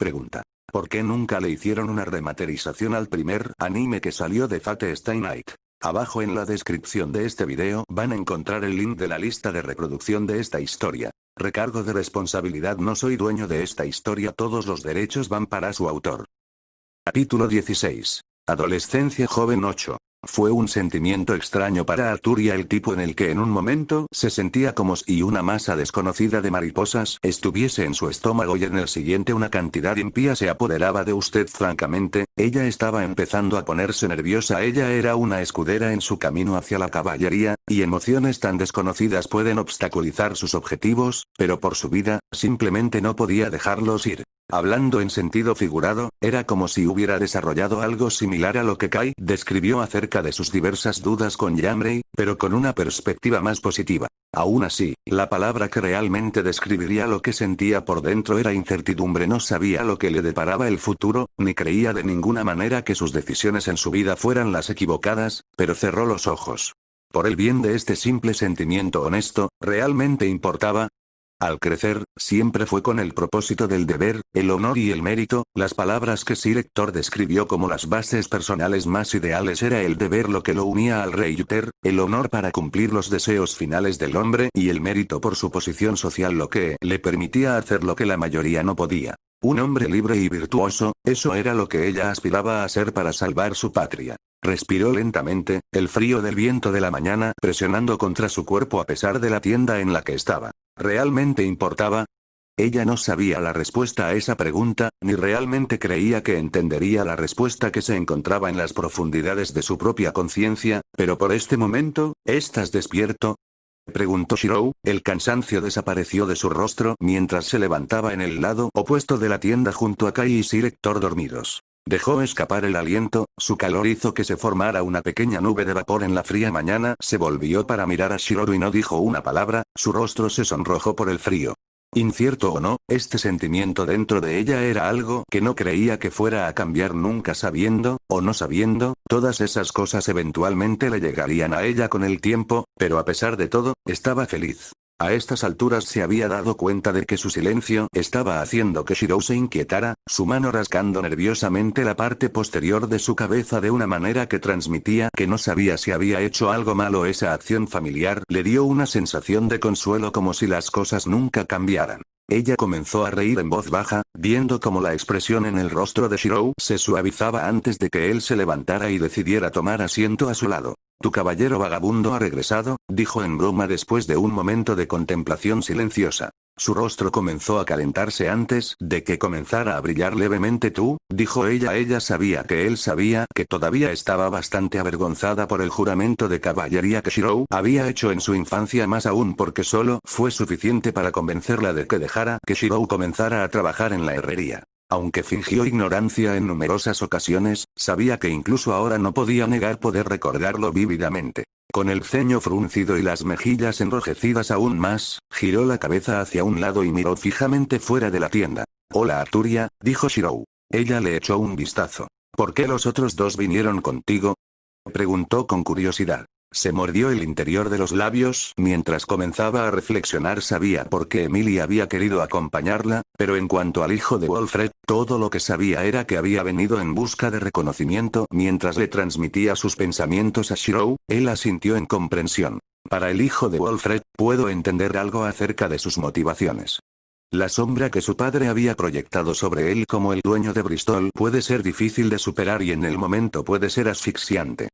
Pregunta. ¿Por qué nunca le hicieron una rematerización al primer anime que salió de Fate Stay Night? Abajo en la descripción de este video van a encontrar el link de la lista de reproducción de esta historia. Recargo de responsabilidad: no soy dueño de esta historia, todos los derechos van para su autor. Capítulo 16. Adolescencia joven 8. Fue un sentimiento extraño para Arturia, el tipo en el que en un momento se sentía como si una masa desconocida de mariposas estuviese en su estómago y en el siguiente una cantidad impía se apoderaba de usted. Francamente, ella estaba empezando a ponerse nerviosa. Ella era una escudera en su camino hacia la caballería, y emociones tan desconocidas pueden obstaculizar sus objetivos, pero por su vida, simplemente no podía dejarlos ir. Hablando en sentido figurado, era como si hubiera desarrollado algo similar a lo que Kai describió acerca de sus diversas dudas con Yamrei, pero con una perspectiva más positiva. Aún así, la palabra que realmente describiría lo que sentía por dentro era incertidumbre. No sabía lo que le deparaba el futuro, ni creía de ninguna manera que sus decisiones en su vida fueran las equivocadas, pero cerró los ojos. Por el bien de este simple sentimiento honesto, ¿realmente importaba? Al crecer, siempre fue con el propósito del deber, el honor y el mérito. Las palabras que Sir Hector describió como las bases personales más ideales era el deber lo que lo unía al rey Uther, el honor para cumplir los deseos finales del hombre y el mérito por su posición social lo que le permitía hacer lo que la mayoría no podía. Un hombre libre y virtuoso, eso era lo que ella aspiraba a ser para salvar su patria. Respiró lentamente, el frío del viento de la mañana presionando contra su cuerpo a pesar de la tienda en la que estaba. ¿Realmente importaba? Ella no sabía la respuesta a esa pregunta, ni realmente creía que entendería la respuesta que se encontraba en las profundidades de su propia conciencia, pero por este momento, ¿estás despierto?, preguntó Shirou. El cansancio desapareció de su rostro mientras se levantaba en el lado opuesto de la tienda junto a Kai y Sir Hector dormidos. Dejó escapar el aliento, su calor hizo que se formara una pequeña nube de vapor en la fría mañana. Se volvió para mirar a Shirou y no dijo una palabra, su rostro se sonrojó por el frío. Incierto o no, este sentimiento dentro de ella era algo que no creía que fuera a cambiar nunca. Sabiendo, o no sabiendo, todas esas cosas eventualmente le llegarían a ella con el tiempo, pero a pesar de todo, estaba feliz. A estas alturas se había dado cuenta de que su silencio estaba haciendo que Shirou se inquietara, su mano rascando nerviosamente la parte posterior de su cabeza de una manera que transmitía que no sabía si había hecho algo malo. Esa acción familiar le dio una sensación de consuelo, como si las cosas nunca cambiaran. Ella comenzó a reír en voz baja, viendo cómo la expresión en el rostro de Shirou se suavizaba antes de que él se levantara y decidiera tomar asiento a su lado. «Tu caballero vagabundo ha regresado», dijo en broma después de un momento de contemplación silenciosa. Su rostro comenzó a calentarse antes de que comenzara a brillar levemente. «Tú», dijo ella. Ella sabía que él sabía que todavía estaba bastante avergonzada por el juramento de caballería que Shirou había hecho en su infancia, más aún porque solo fue suficiente para convencerla de que dejara que Shirou comenzara a trabajar en la herrería. Aunque fingió ignorancia en numerosas ocasiones, sabía que incluso ahora no podía negar poder recordarlo vívidamente. Con el ceño fruncido y las mejillas enrojecidas aún más, giró la cabeza hacia un lado y miró fijamente fuera de la tienda. «Hola Arturia», dijo Shirou. Ella le echó un vistazo. «¿Por qué los otros dos vinieron contigo?», preguntó con curiosidad. Se mordió el interior de los labios mientras comenzaba a reflexionar. Sabía por qué Emily había querido acompañarla, pero en cuanto al hijo de Walfred, todo lo que sabía era que había venido en busca de reconocimiento. Mientras le transmitía sus pensamientos a Shirou, él asintió en comprensión. «Para el hijo de Walfred, puedo entender algo acerca de sus motivaciones. La sombra que su padre había proyectado sobre él como el dueño de Bristol puede ser difícil de superar y en el momento puede ser asfixiante».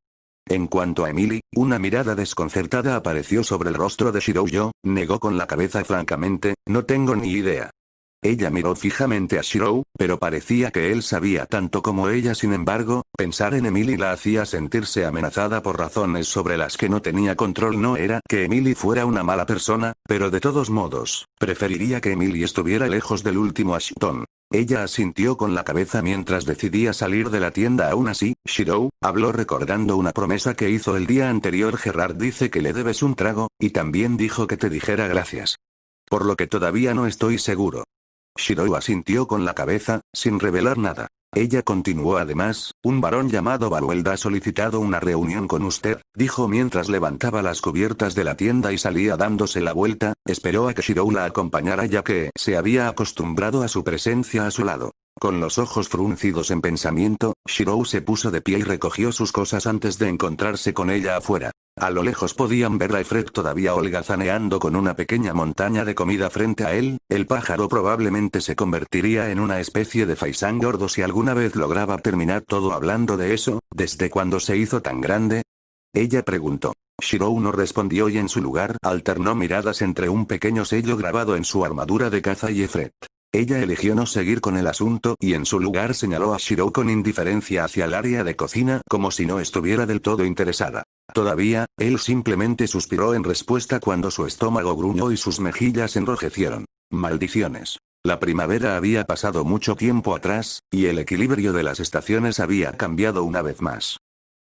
En cuanto a Emily, una mirada desconcertada apareció sobre el rostro de Shirou. Yo, negó con la cabeza. «Francamente, no tengo ni idea». Ella miró fijamente a Shirou, pero parecía que él sabía tanto como ella. Sin embargo, pensar en Emily la hacía sentirse amenazada por razones sobre las que no tenía control. No era que Emily fuera una mala persona, pero de todos modos, preferiría que Emily estuviera lejos del último Ashton. Ella asintió con la cabeza mientras decidía salir de la tienda. «Aún así, Shirou», habló recordando una promesa que hizo el día anterior. «Gerard dice que le debes un trago, y también dijo que te dijera gracias. Por lo que todavía no estoy seguro». Shirou asintió con la cabeza, sin revelar nada. Ella continuó. «Además, un varón llamado Barueld ha solicitado una reunión con usted», dijo mientras levantaba las cubiertas de la tienda y salía dándose la vuelta. Esperó a que Shirou la acompañara ya que se había acostumbrado a su presencia a su lado. Con los ojos fruncidos en pensamiento, Shirou se puso de pie y recogió sus cosas antes de encontrarse con ella afuera. A lo lejos podían ver a Efred todavía holgazaneando con una pequeña montaña de comida frente a él. El pájaro probablemente se convertiría en una especie de faisán gordo si alguna vez lograba terminar todo hablando de eso. ¿Desde cuándo se hizo tan grande?, ella preguntó. Shirou no respondió y en su lugar alternó miradas entre un pequeño sello grabado en su armadura de caza y Efred. Ella eligió no seguir con el asunto y en su lugar señaló a Shirou con indiferencia hacia el área de cocina como si no estuviera del todo interesada. Todavía, él simplemente suspiró en respuesta cuando su estómago gruñó y sus mejillas enrojecieron. Maldiciones. La primavera había pasado mucho tiempo atrás, y el equilibrio de las estaciones había cambiado una vez más.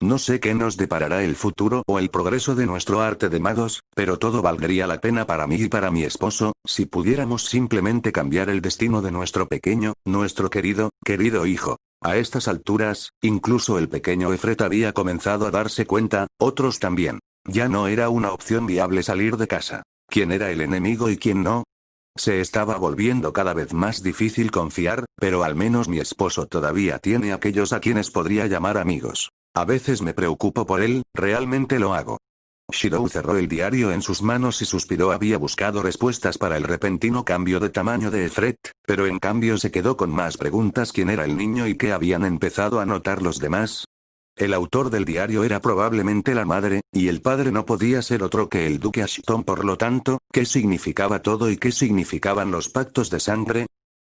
No sé qué nos deparará el futuro o el progreso de nuestro arte de magos, pero todo valdría la pena para mí y para mi esposo, si pudiéramos simplemente cambiar el destino de nuestro pequeño, nuestro querido hijo. A estas alturas, incluso el pequeño Efred había comenzado a darse cuenta, otros también. Ya no era una opción viable salir de casa. ¿Quién era el enemigo y quién no? Se estaba volviendo cada vez más difícil confiar, pero al menos mi esposo todavía tiene aquellos a quienes podría llamar amigos. A veces me preocupo por él, realmente lo hago. Shirou cerró el diario en sus manos y suspiró. Había buscado respuestas para el repentino cambio de tamaño de Efred, pero en cambio se quedó con más preguntas. ¿Quién era el niño y qué habían empezado a notar los demás? El autor del diario era probablemente la madre, y el padre no podía ser otro que el duque Ashton. Por lo tanto, ¿qué significaba todo y qué significaban los pactos de sangre?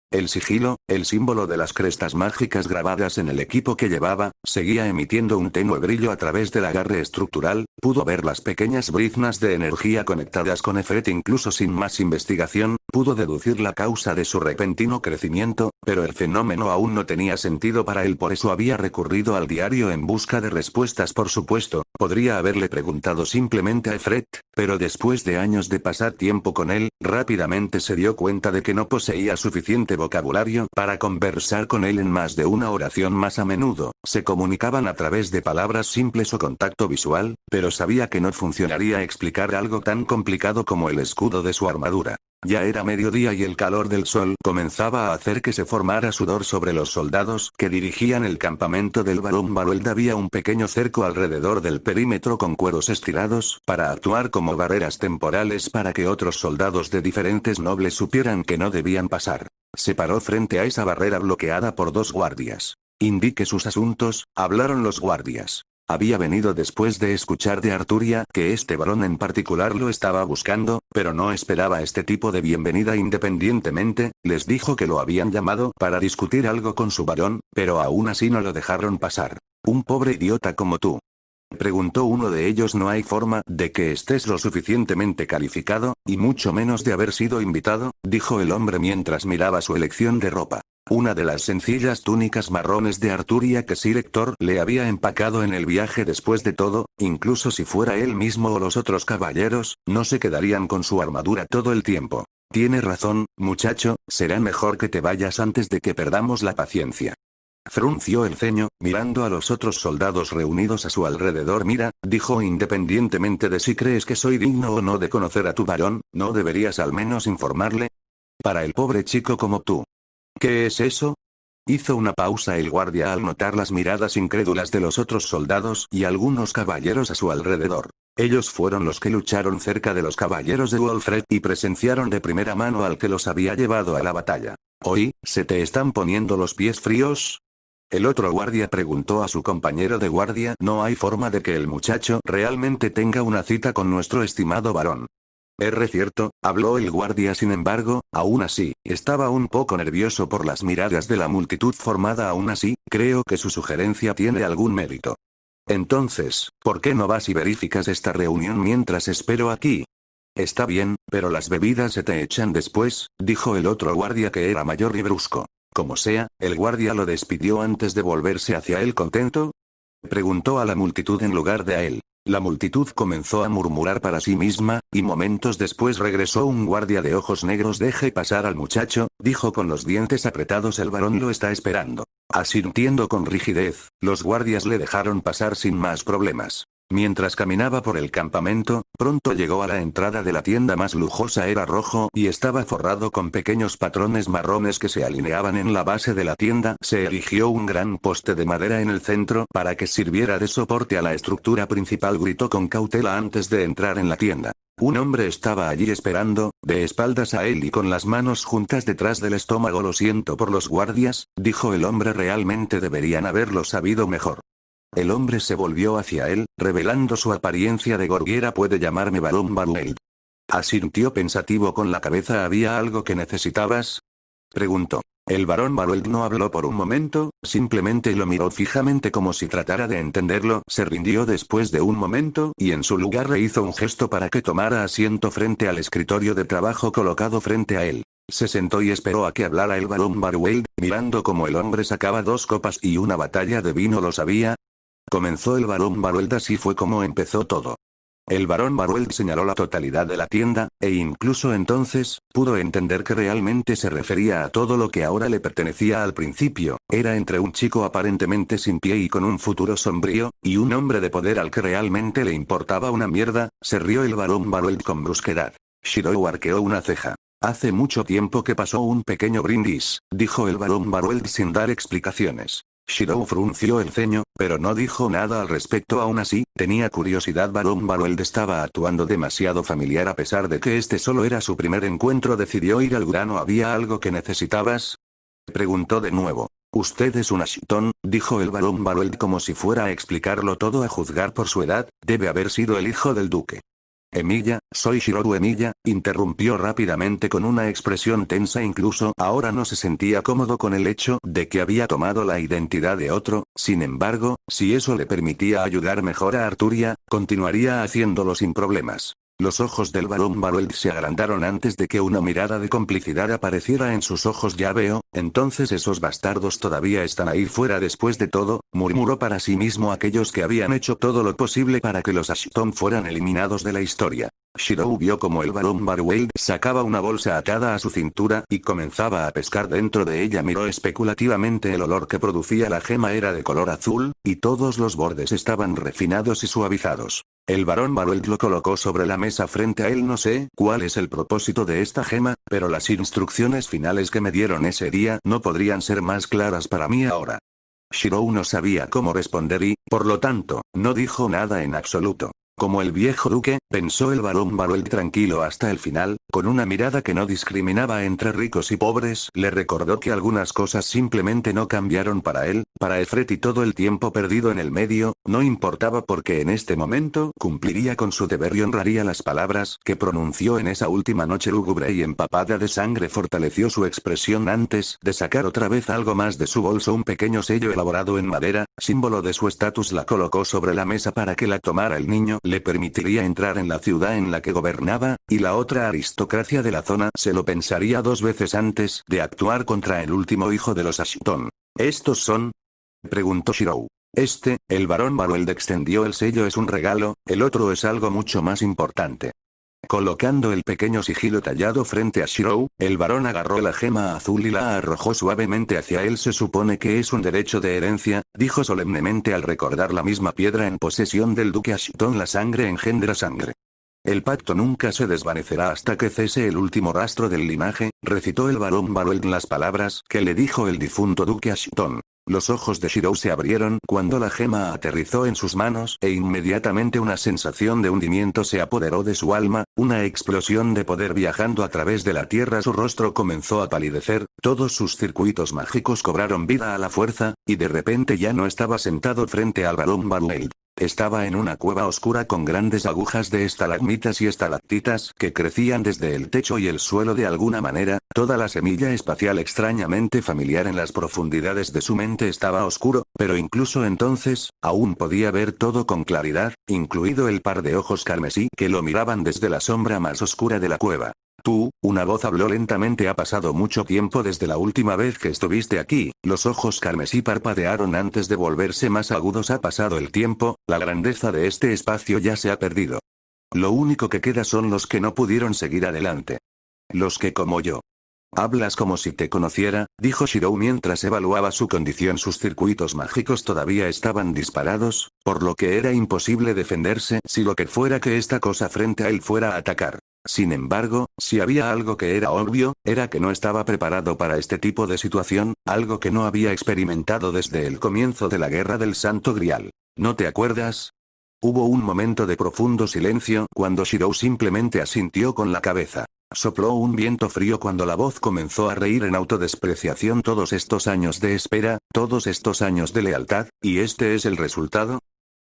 El sigilo, el símbolo de las crestas mágicas grabadas en el equipo que llevaba, seguía emitiendo un tenue brillo a través del agarre estructural. Pudo ver las pequeñas briznas de energía conectadas con Efred. Incluso sin más investigación, pudo deducir la causa de su repentino crecimiento, pero el fenómeno aún no tenía sentido para él. Por eso había recurrido al diario en busca de respuestas. Por supuesto, podría haberle preguntado simplemente a Efred, pero después de años de pasar tiempo con él, rápidamente se dio cuenta de que no poseía suficiente vocabulario para conversar con él en más de una oración. Más a menudo, se comunicaban a través de palabras simples o contacto visual, pero sabía que no funcionaría explicar algo tan complicado como el escudo de su armadura. Ya era mediodía y el calor del sol comenzaba a hacer que se formara sudor sobre los soldados que dirigían el campamento del barón Barueld. Había un pequeño cerco alrededor del perímetro con cueros estirados para actuar como barreras temporales para que otros soldados de diferentes nobles supieran que no debían pasar. Se paró frente a esa barrera bloqueada por dos guardias. Indique sus asuntos, hablaron los guardias. Había venido después de escuchar de Arturia que este varón en particular lo estaba buscando, pero no esperaba este tipo de bienvenida. Independientemente, les dijo que lo habían llamado para discutir algo con su varón, pero aún así no lo dejaron pasar. ¿Un pobre idiota como tú?, preguntó uno de ellos. No hay forma de que estés lo suficientemente calificado, y mucho menos de haber sido invitado, dijo el hombre mientras miraba su elección de ropa. Una de las sencillas túnicas marrones de Arturia que Sir Hector le había empacado en el viaje. Después de todo, incluso si fuera él mismo o los otros caballeros, no se quedarían con su armadura todo el tiempo. Tiene razón, muchacho, será mejor que te vayas antes de que perdamos la paciencia. Frunció el ceño, mirando a los otros soldados reunidos a su alrededor. Mira, dijo, independientemente de si crees que soy digno o no de conocer a tu varón, ¿no deberías al menos informarle? Para el pobre chico como tú. ¿Qué es eso? Hizo una pausa el guardia al notar las miradas incrédulas de los otros soldados y algunos caballeros a su alrededor. Ellos fueron los que lucharon cerca de los caballeros de Wolfred y presenciaron de primera mano al que los había llevado a la batalla. ¿Hoy, se te están poniendo los pies fríos? El otro guardia preguntó a su compañero de guardia. No hay forma de que el muchacho realmente tenga una cita con nuestro estimado varón. Es cierto, habló el guardia. Sin embargo, aún así, estaba un poco nervioso por las miradas de la multitud formada. Aún así, creo que su sugerencia tiene algún mérito. Entonces, ¿por qué no vas y verificas esta reunión mientras espero aquí? Está bien, pero las bebidas se te echan después, dijo el otro guardia que era mayor y brusco. Como sea, el guardia lo despidió antes de volverse hacia él. ¿Contento?, preguntó a la multitud en lugar de a él. La multitud comenzó a murmurar para sí misma, y momentos después regresó un guardia de ojos negros. Deje pasar al muchacho, dijo con los dientes apretados. El varón lo está esperando. Asintiendo con rigidez, los guardias le dejaron pasar sin más problemas. Mientras caminaba por el campamento, pronto llegó a la entrada de la tienda más lujosa. Era rojo y estaba forrado con pequeños patrones marrones que se alineaban en la base de la tienda. Se erigió un gran poste de madera en el centro para que sirviera de soporte a la estructura principal. Gritó con cautela antes de entrar en la tienda. Un hombre estaba allí esperando, de espaldas a él y con las manos juntas detrás del estómago. Lo siento por los guardias, dijo el hombre. Realmente deberían haberlo sabido mejor. El hombre se volvió hacia él, revelando su apariencia de gorguera. ¿Puede llamarme Barón Barueld? Asintió pensativo con la cabeza. ¿Había algo que necesitabas?, preguntó. El barón Barueld no habló por un momento, simplemente lo miró fijamente como si tratara de entenderlo. Se rindió después de un momento y en su lugar le hizo un gesto para que tomara asiento frente al escritorio de trabajo colocado frente a él. Se sentó y esperó a que hablara el barón Barueld, mirando como el hombre sacaba 2 copas y una botella de vino. ¿Lo sabía?, comenzó el barón Barueld. Así fue como empezó todo. El barón Barueld señaló la totalidad de la tienda, e incluso entonces, pudo entender que realmente se refería a todo lo que ahora le pertenecía. Al principio, era entre un chico aparentemente sin pie y con un futuro sombrío, y un hombre de poder al que realmente le importaba una mierda. Se rió el barón Barueld con brusquedad. Shirou arqueó una ceja. Hace mucho tiempo que pasó un pequeño brindis, dijo el barón Barueld sin dar explicaciones. Shirou frunció el ceño, pero no dijo nada al respecto. Aún así, tenía curiosidad. Barón Barueld estaba actuando demasiado familiar a pesar de que este solo era su primer encuentro. Decidió ir al grano. ¿Había algo que necesitabas?, preguntó de nuevo. Usted es un Ashton, dijo el barón Barueld como si fuera a explicarlo todo. A juzgar por su edad, debe haber sido el hijo del duque. Emilia, soy Shirou. Emilia, interrumpió rápidamente con una expresión tensa. Incluso ahora no se sentía cómodo con el hecho de que había tomado la identidad de otro. Sin embargo, si eso le permitía ayudar mejor a Arturia, continuaría haciéndolo sin problemas. Los ojos del barón Barueld se agrandaron antes de que una mirada de complicidad apareciera en sus ojos. Ya veo, entonces esos bastardos todavía están ahí fuera. Después de todo, murmuró para sí mismo, aquellos que habían hecho todo lo posible para que los Ashton fueran eliminados de la historia. Shirou vio como el barón Barueld sacaba una bolsa atada a su cintura y comenzaba a pescar dentro de ella. Miró especulativamente el olor que producía la gema. Era de color azul, y todos los bordes estaban refinados y suavizados. El barón Barueld lo colocó sobre la mesa frente a él. No sé cuál es el propósito de esta gema, pero las instrucciones finales que me dieron ese día no podrían ser más claras para mí ahora. Shirou no sabía cómo responder y, por lo tanto, no dijo nada en absoluto. Como el viejo duque, pensó el barón Barueld tranquilo hasta el final, con una mirada que no discriminaba entre ricos y pobres. Le recordó que algunas cosas simplemente no cambiaron para él, para Efret, y todo el tiempo perdido en el medio, no importaba porque en este momento cumpliría con su deber y honraría las palabras que pronunció en esa última noche lúgubre y empapada de sangre. Fortaleció su expresión antes de sacar otra vez algo más de su bolso. Un pequeño sello elaborado en madera, símbolo de su estatus. La colocó sobre la mesa para que la tomara el niño. Le permitiría entrar en la ciudad en la que gobernaba, y la otra aristocracia de la zona se lo pensaría 2 veces antes de actuar contra el último hijo de los Ashton. ¿Estos son?, preguntó Shirou. El barón Barueld extendió el sello. Es un regalo, el otro es algo mucho más importante. Colocando el pequeño sigilo tallado frente a Shirou, el barón agarró la gema azul y la arrojó suavemente hacia él. Se supone que es un derecho de herencia, dijo solemnemente al recordar la misma piedra en posesión del duque Ashton. La sangre engendra sangre. El pacto nunca se desvanecerá hasta que cese el último rastro del linaje, recitó el barón Barueld las palabras que le dijo el difunto duque Ashton. Los ojos de Shirou se abrieron cuando la gema aterrizó en sus manos, e inmediatamente una sensación de hundimiento se apoderó de su alma, una explosión de poder viajando a través de la tierra. Su rostro comenzó a palidecer, todos sus circuitos mágicos cobraron vida a la fuerza, y de repente ya no estaba sentado frente al barón Barueld. Estaba en una cueva oscura con grandes agujas de estalagmitas y estalactitas que crecían desde el techo y el suelo. De alguna manera, toda la semilla espacial extrañamente familiar en las profundidades de su mente estaba oscuro, pero incluso entonces, aún podía ver todo con claridad, incluido el par de ojos carmesí que lo miraban desde la sombra más oscura de la cueva. Tú, una voz habló lentamente. Ha pasado mucho tiempo desde la última vez que estuviste aquí. Los ojos carmesí parpadearon antes de volverse más agudos. Ha pasado el tiempo, la grandeza de este espacio ya se ha perdido. Lo único que queda son los que no pudieron seguir adelante. Los que como yo. Hablas como si te conociera, dijo Shirou mientras evaluaba su condición. Sus circuitos mágicos todavía estaban disparados, por lo que era imposible defenderse si lo que fuera que esta cosa frente a él fuera a atacar. Sin embargo, si había algo que era obvio, era que no estaba preparado para este tipo de situación, algo que no había experimentado desde el comienzo de la Guerra del Santo Grial. ¿No te acuerdas? Hubo un momento de profundo silencio cuando Shirou simplemente asintió con la cabeza. Sopló un viento frío cuando la voz comenzó a reír en autodespreciación. Todos estos años de espera, todos estos años de lealtad, ¿y este es el resultado?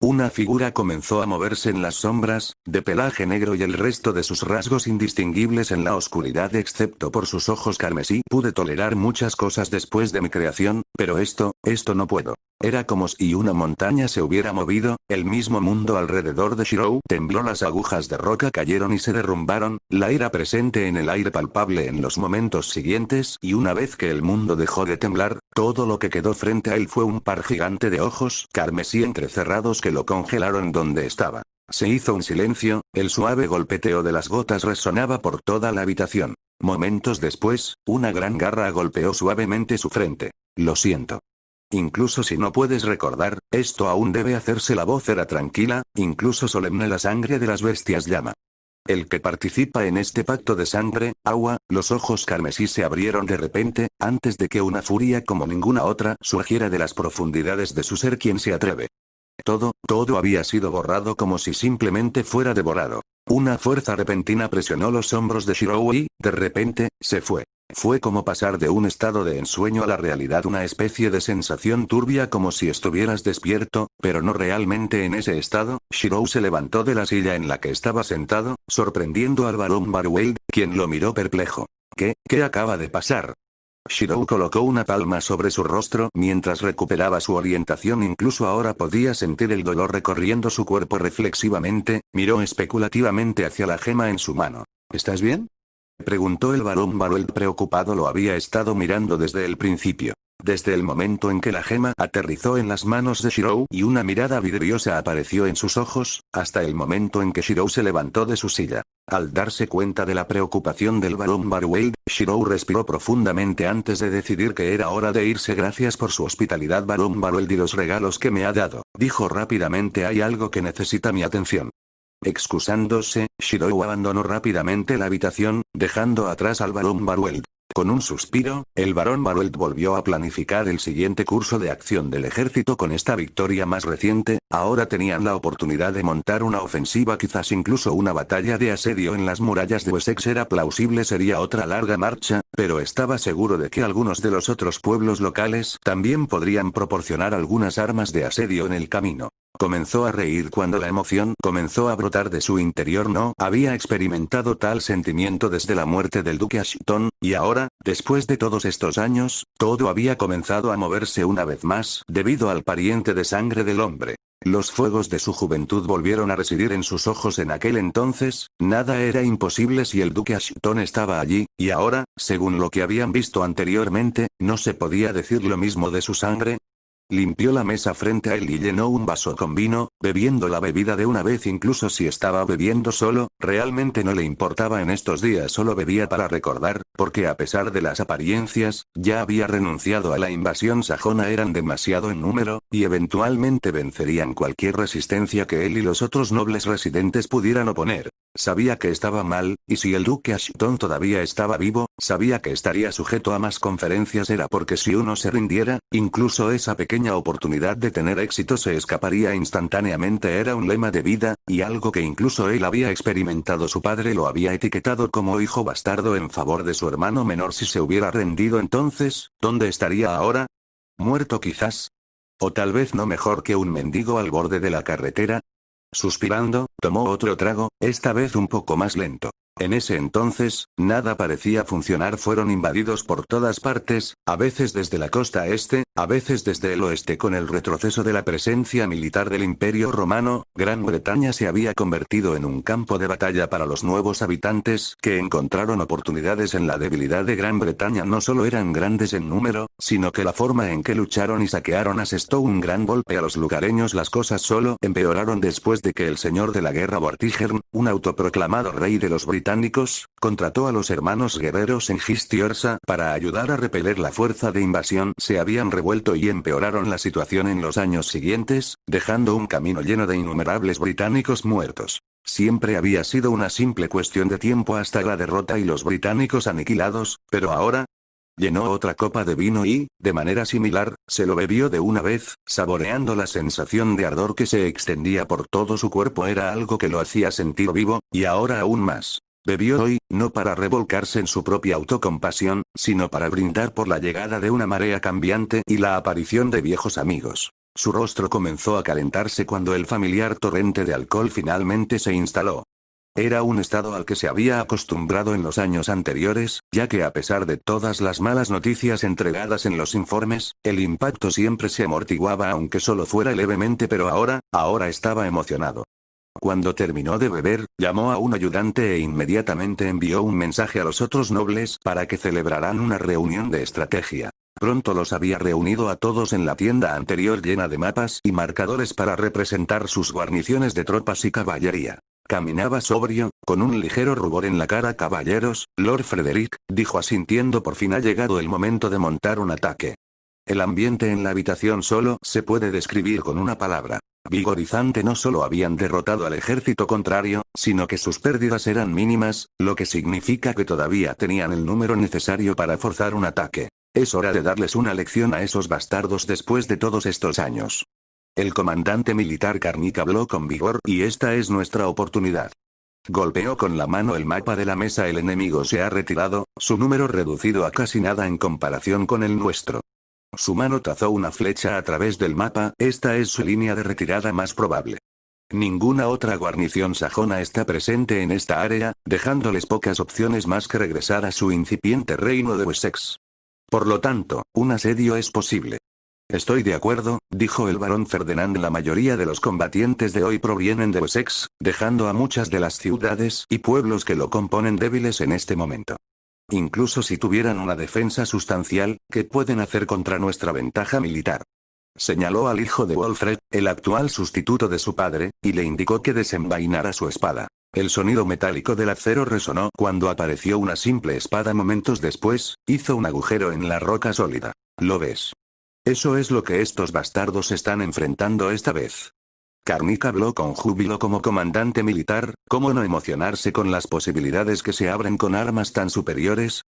Una figura comenzó a moverse en las sombras, de pelaje negro y el resto de sus rasgos indistinguibles en la oscuridad excepto por sus ojos carmesí. Pude tolerar muchas cosas después de mi creación, pero esto no puedo. Era como si una montaña se hubiera movido, el mismo mundo alrededor de Shirou tembló, las agujas de roca cayeron y se derrumbaron, la ira presente en el aire palpable en los momentos siguientes, y una vez que el mundo dejó de temblar, todo lo que quedó frente a él fue un par gigante de ojos carmesí entrecerrados que lo congelaron donde estaba. Se hizo un silencio, el suave golpeteo de las gotas resonaba por toda la habitación. Momentos después, una gran garra golpeó suavemente su frente. Lo siento. Incluso si no puedes recordar, esto aún debe hacerse. La voz era tranquila, incluso solemne. La sangre de las bestias llama. El que participa en este pacto de sangre, agua. Los ojos carmesí se abrieron de repente, antes de que una furia como ninguna otra surgiera de las profundidades de su ser. ¿Quién se atreve? Todo había sido borrado como si simplemente fuera devorado. Una fuerza repentina presionó los hombros de Shirou y, de repente, se fue. Fue como pasar de un estado de ensueño a la realidad, una especie de sensación turbia como si estuvieras despierto, pero no realmente en ese estado. Shirou se levantó de la silla en la que estaba sentado, sorprendiendo al barón Barweld, quien lo miró perplejo. ¿Qué acaba de pasar? Shirou colocó una palma sobre su rostro mientras recuperaba su orientación. Incluso ahora podía sentir el dolor recorriendo su cuerpo. Reflexivamente, miró especulativamente hacia la gema en su mano. ¿Estás bien?, preguntó el barón Barweld preocupado. Lo había estado mirando desde el principio. Desde el momento en que la gema aterrizó en las manos de Shirou y una mirada vidriosa apareció en sus ojos, hasta el momento en que Shirou se levantó de su silla. Al darse cuenta de la preocupación del barón Barweld, Shirou respiró profundamente antes de decidir que era hora de irse. Gracias por su hospitalidad, barón Barweld, y los regalos que me ha dado, dijo rápidamente. Hay algo que necesita mi atención. Excusándose, Shirou abandonó rápidamente la habitación, dejando atrás al barón Barweld. Con un suspiro, el barón Barweld volvió a planificar el siguiente curso de acción del ejército. Con esta victoria más reciente, ahora tenían la oportunidad de montar una ofensiva, quizás incluso una batalla de asedio en las murallas de Wessex. Era plausible, sería otra larga marcha, pero estaba seguro de que algunos de los otros pueblos locales también podrían proporcionar algunas armas de asedio en el camino. Comenzó a reír cuando la emoción comenzó a brotar de su interior. No había experimentado tal sentimiento desde la muerte del duque Ashton, y ahora, después de todos estos años, todo había comenzado a moverse una vez más, debido al pariente de sangre del hombre. Los fuegos de su juventud volvieron a residir en sus ojos. En aquel entonces, nada era imposible si el duque Ashton estaba allí, y ahora, según lo que habían visto anteriormente, no se podía decir lo mismo de su sangre. Limpió la mesa frente a él y llenó un vaso con vino, bebiendo la bebida de una vez. Incluso si estaba bebiendo solo, realmente no le importaba en estos días. Solo bebía para recordar, porque a pesar de las apariencias, ya había renunciado a la invasión sajona. Eran demasiado en número, y eventualmente vencerían cualquier resistencia que él y los otros nobles residentes pudieran oponer. Sabía que estaba mal, y si el duque Ashton todavía estaba vivo, sabía que estaría sujeto a más conferencias. Era porque si uno se rindiera, incluso esa pequeña oportunidad de tener éxito se escaparía instantáneamente. Era un lema de vida, y algo que incluso él había experimentado. Su padre lo había etiquetado como hijo bastardo en favor de su hermano menor. Si se hubiera rendido, entonces, ¿dónde estaría ahora? ¿Muerto quizás? ¿O tal vez no mejor que un mendigo al borde de la carretera? Suspirando, tomó otro trago, esta vez un poco más lento. En ese entonces, nada parecía funcionar. Fueron invadidos por todas partes, a veces desde la costa este, A veces desde el oeste, con el retroceso de la presencia militar del Imperio Romano, Gran Bretaña se había convertido en un campo de batalla para los nuevos habitantes, que encontraron oportunidades en la debilidad de Gran Bretaña. No solo eran grandes en número, sino que la forma en que lucharon y saquearon asestó un gran golpe a los lugareños. Las cosas solo empeoraron después de que el señor de la guerra Vortigern, un autoproclamado rey de los británicos, contrató a los hermanos guerreros en Gistiorsá para ayudar a repeler la fuerza de invasión. Se habían vuelto y empeoraron la situación en los años siguientes, dejando un camino lleno de innumerables británicos muertos. Siempre había sido una simple cuestión de tiempo hasta la derrota y los británicos aniquilados, pero ahora... Llenó otra copa de vino y, de manera similar, se lo bebió de una vez, saboreando la sensación de ardor que se extendía por todo su cuerpo. Era algo que lo hacía sentir vivo, y ahora aún más. Bebió hoy, no para revolcarse en su propia autocompasión, sino para brindar por la llegada de una marea cambiante y la aparición de viejos amigos. Su rostro comenzó a calentarse cuando el familiar torrente de alcohol finalmente se instaló. Era un estado al que se había acostumbrado en los años anteriores, ya que a pesar de todas las malas noticias entregadas en los informes, el impacto siempre se amortiguaba aunque solo fuera levemente, pero ahora estaba emocionado. Cuando terminó de beber, llamó a un ayudante e inmediatamente envió un mensaje a los otros nobles para que celebraran una reunión de estrategia. Pronto los había reunido a todos en la tienda anterior llena de mapas y marcadores para representar sus guarniciones de tropas y caballería. Caminaba sobrio, con un ligero rubor en la cara. Caballeros, Lord Frederick, dijo asintiendo, por fin ha llegado el momento de montar un ataque. El ambiente en la habitación solo se puede describir con una palabra: vigorizante. No solo habían derrotado al ejército contrario, sino que sus pérdidas eran mínimas, lo que significa que todavía tenían el número necesario para forzar un ataque. Es hora de darles una lección a esos bastardos después de todos estos años. El comandante militar Carnick habló con vigor, y esta es nuestra oportunidad. Golpeó con la mano el mapa de la mesa. El enemigo se ha retirado, su número reducido a casi nada en comparación con el nuestro. Su mano trazó una flecha a través del mapa. Esta es su línea de retirada más probable. Ninguna otra guarnición sajona está presente en esta área, dejándoles pocas opciones más que regresar a su incipiente reino de Wessex. Por lo tanto, un asedio es posible. Estoy de acuerdo, dijo el barón Ferdinand. La mayoría de los combatientes de hoy provienen de Wessex, dejando a muchas de las ciudades y pueblos que lo componen débiles en este momento. Incluso si tuvieran una defensa sustancial, ¿qué pueden hacer contra nuestra ventaja militar? Señaló al hijo de Walfred, el actual sustituto de su padre, y le indicó que desenvainara su espada. El sonido metálico del acero resonó cuando apareció una simple espada. Momentos después, hizo un agujero en la roca sólida. ¿Lo ves? Eso es lo que estos bastardos están enfrentando esta vez. Carnick habló con júbilo. Como comandante militar, ¿cómo no emocionarse con las posibilidades que se abren con armas tan superiores?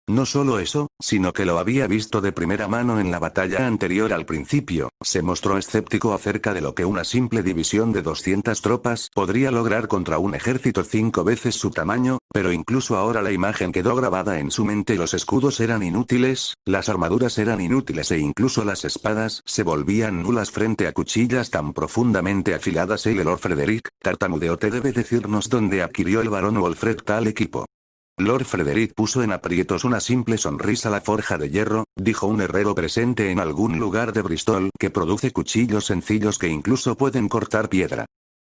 No solo eso, sino que lo había visto de primera mano en la batalla anterior. Al principio, se mostró escéptico acerca de lo que una simple división de 200 tropas podría lograr contra un ejército 5 veces su tamaño, pero incluso ahora la imagen quedó grabada en su mente. Los escudos eran inútiles, las armaduras eran inútiles e incluso las espadas se volvían nulas frente a cuchillas tan profundamente afiladas. El Lord Frederick, tartamudeó, te debe decirnos dónde adquirió el barón Walfred tal equipo. Lord Frederick puso en aprietos una simple sonrisa. La forja de hierro, dijo un herrero presente en algún lugar de Bristol, que produce cuchillos sencillos que incluso pueden cortar piedra.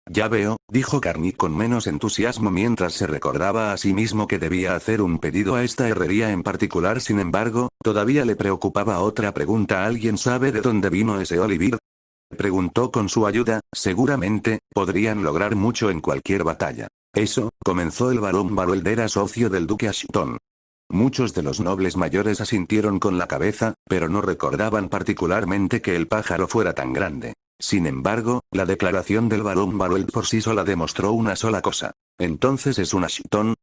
Ya veo, dijo Carnick con menos entusiasmo mientras se recordaba a sí mismo que debía hacer un pedido a esta herrería en particular. Sin embargo, todavía le preocupaba otra pregunta. ¿Alguien sabe de dónde vino ese Oliver? Preguntó. Con su ayuda, seguramente, podrían lograr mucho en cualquier batalla. Eso, comenzó el barón Barold, era socio del duque Ashton. Muchos de los nobles mayores asintieron con la cabeza, pero no recordaban particularmente que el pájaro fuera tan grande. Sin embargo, la declaración del barón Barold por sí sola demostró una sola cosa. ¿Entonces es un Ashton?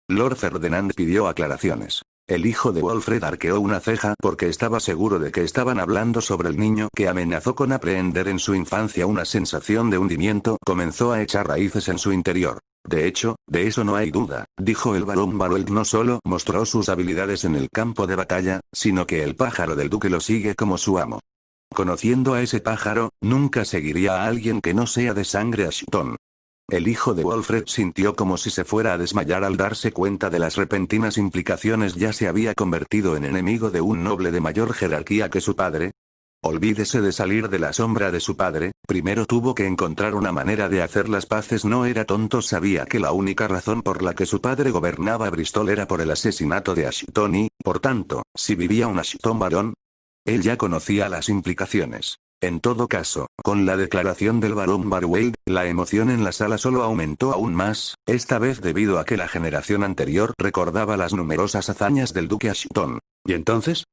Lord Ferdinand pidió aclaraciones. El hijo de Walfred arqueó una ceja porque estaba seguro de que estaban hablando sobre el niño que amenazó con aprehender en su infancia. Una sensación de hundimiento comenzó a echar raíces en su interior. De hecho, de eso no hay duda, dijo el barón Barold. No solo mostró sus habilidades en el campo de batalla, sino que el pájaro del duque lo sigue como su amo. Conociendo a ese pájaro, nunca seguiría a alguien que no sea de sangre Ashton. El hijo de Walfred sintió como si se fuera a desmayar al darse cuenta de las repentinas implicaciones. Ya se había convertido en enemigo de un noble de mayor jerarquía que su padre. Olvídese de salir de la sombra de su padre, primero tuvo que encontrar una manera de hacer las paces. No era tonto, sabía que la única razón por la que su padre gobernaba Bristol era por el asesinato de Ashton y, por tanto, si vivía un Ashton varón, él ya conocía las implicaciones. En todo caso, con la declaración del barón Barwell, la emoción en la sala solo aumentó aún más, esta vez debido a que la generación anterior recordaba las numerosas hazañas del duque Ashton. ¿Y entonces?,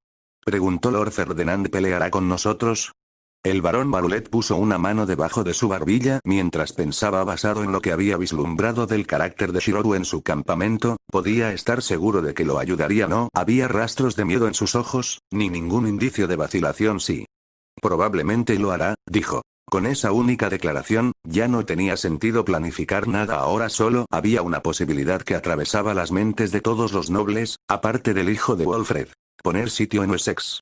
preguntó Lord Ferdinand. ¿Peleará con nosotros? El barón Barulet puso una mano debajo de su barbilla mientras pensaba. Basado en lo que había vislumbrado del carácter de Shirou en su campamento, podía estar seguro de que lo ayudaría. No había rastros de miedo en sus ojos, ni ningún indicio de vacilación. Sí. Probablemente lo hará, dijo. Con esa única declaración, ya no tenía sentido planificar nada ahora, solo había una posibilidad que atravesaba las mentes de todos los nobles, aparte del hijo de Wolfred: poner sitio en Wessex.